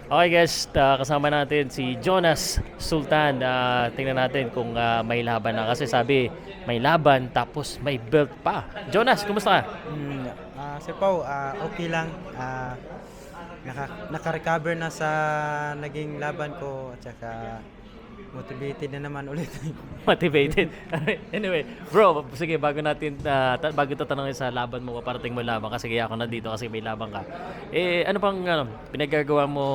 Okay guys, kasama natin si Jonas Sultan. Tingnan natin kung may laban na kasi sabi may laban tapos may belt pa. Jonas, kumusta ka? Sir Pao, okay lang. Naka-recover na sa naging laban ko at saka motivated na naman ulit. Motivated. Anyway, bro, sige bago tatanungin sa laban mo, paparating mo laban kasi kaya ako nandito kasi may laban ka. Ano pang pinagagawa mo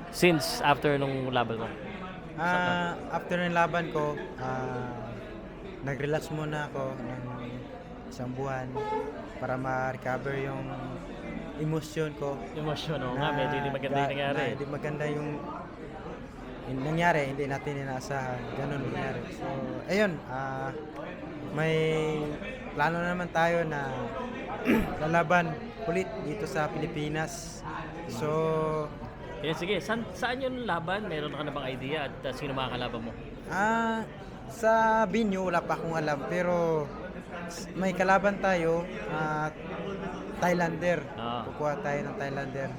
since after nung laban mo? After ng laban ko, nag-relax muna ako ng isang buwan para ma-recover yung emosyon ko. Emosyon, nga, medyo hindi maganda yung nangyari. Hindi maganda yung nangyari, hindi natin inaasahan. Ganun nangyari. So, ayun, may plano naman tayo na lalaban ulit dito sa Pilipinas. So, Sige, saan yung laban? Meron ka na bang idea at sino makakalaban mo? sa venue wala pa akong alam pero may kalaban tayo, Thailander. Kukuha tayo ng Thailander.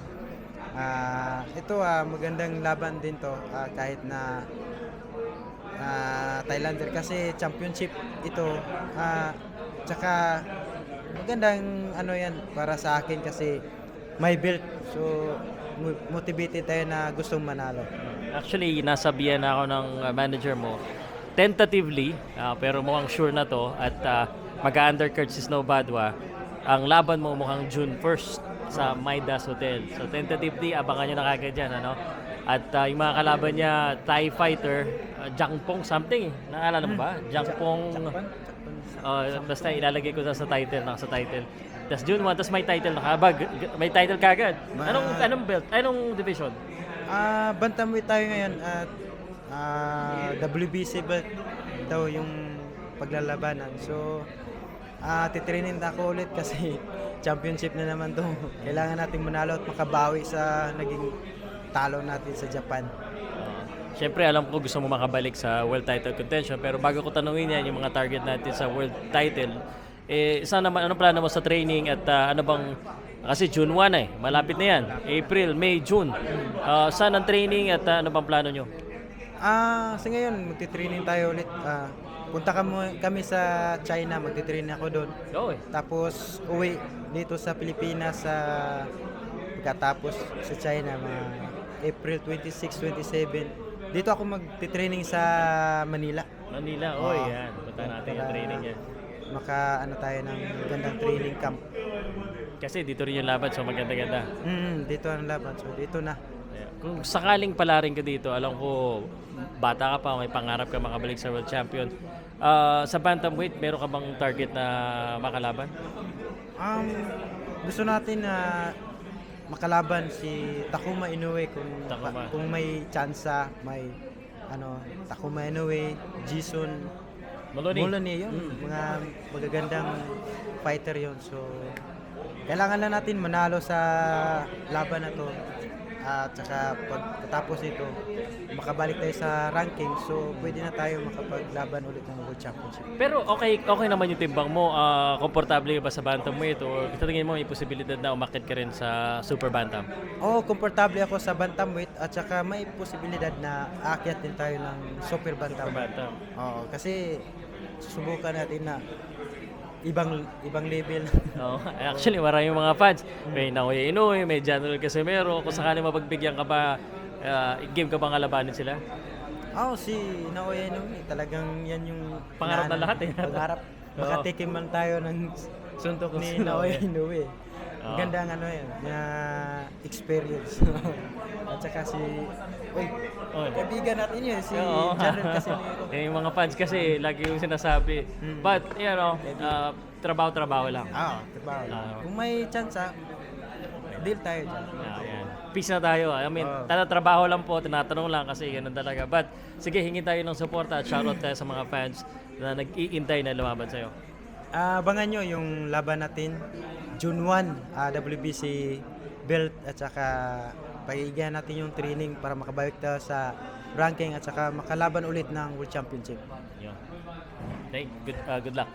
Ito magandang laban din to, kahit na Thailander kasi championship ito. Tsaka magandang ano yan para sa akin kasi may belt. So motivated tayo na gustong manalo. Actually, nasabihan na ako ng manager mo, tentatively, pero mukhang sure na to at mag-undercard si Snow Badwa. Ang laban mo mukhang June 1st sa Midas Hotel. So tentatively, abangan nyo na kagad dyan, ano? At yung mga kalaban niya, Thai fighter, Jangpong something. Naalala mo ba? Jangpong. Basta ilalagay ko sa title, nasa title. Tapos June 1, tapos may title nakabag. May title kagad. Anong belt? Anong division? Bantamweight tayo ngayon at WBC belt daw yung paglalabanan. So, titraining ako ulit kasi championship na naman to. Kailangan nating manalo at makabawi sa naging talo natin sa Japan. Siyempre, alam ko gusto mo makabalik sa world title contention, pero bago ko tanungin yan, yung mga target natin sa world title, saan naman, anong plano mo sa training at ano bang, kasi June 1 malapit na yan, April, May, June. Saan ang training at ano bang plano nyo? Sa ngayon, magti-training tayo ulit. Punta kami sa China, magti-training ako doon. Tapos uwi dito sa Pilipinas pagkatapos sa China, mga April 26, 27. Dito ako magti-training sa Manila. Manila, yan. Punta natin yung training yan. Ano tayo ng gandang training camp. Kasi dito rin yung laban, so maganda-ganda. Dito ang laban, so dito na. Kung sakaling palarin ka dito, alam ko bata ka pa, may pangarap ka makabalik sa world champion. Sa bantamweight, meron ka bang target na makalaban? Gusto natin na makalaban si Takuma Inoue kung may tsansa, may Takuma Inoue, Jason Moloney yun. Mga magagandang fighter yon. So kailangan lang natin manalo sa laban na to. At saka pagkatapos ito, makabalik tayo sa ranking, so pwede na tayo makapaglaban ulit ng World Championship. Pero okay naman yung timbang mo. Komportable ba sa bantamweight o sa tingin mo may posibilidad na umakyat ka rin sa super bantam? Komportable ako sa bantamweight at saka may posibilidad na aakyat din tayo ng super bantam. Kasi susubukan natin na ibang level. Actually, maraming mga fans. May Naoya Inoue, may General Casimero. Kung sakali mapagbigyan ka ba, game ka bang kalabanin sila? Si Naoya Inoue, talagang yan yung pangarap na lahat Pangarap. Makatikim man tayo ng suntok ni Naoya Inoue. Gandang na experience. At saka kaibigan natin yun, si General Casimero. Yung mga fans kasi lagi yung sinasabi. But, trabaho lang. Trabaho lang. Kung may chance, deal tayo dyan. Peace na tayo. I mean, trabaho lang po, tinatanong lang kasi ganun talaga. But, sige, hingi tayo ng suporta at shoutout tayo sa mga fans na nag-iintay na lumaban sa'yo. Abangan nyo yung laban natin, June 1, WBC belt at saka paigihan natin yung training para makabalik tayo sa ranking at saka makalaban ulit ng World Championship. Good luck.